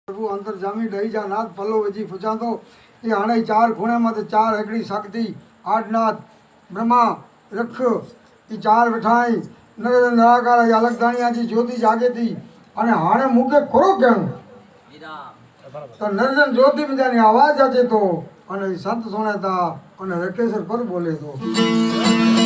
प्रभु अंतर जामी डही जा नाथ पल्लो वजी फुचांदो ये हाणे चार खूणे मत चार हेकड़ी शक्ति आठनाथ ब्रह्मा रख ये चार विठाई नर निराकार अलग दाणिया जी ज्योति जागे थी अने हाणे मुके खोरो कहणो तो नरजन ज्योति में जानी आवाज अचे तो अने संत सुणे था अने रकेसर पर बोले तो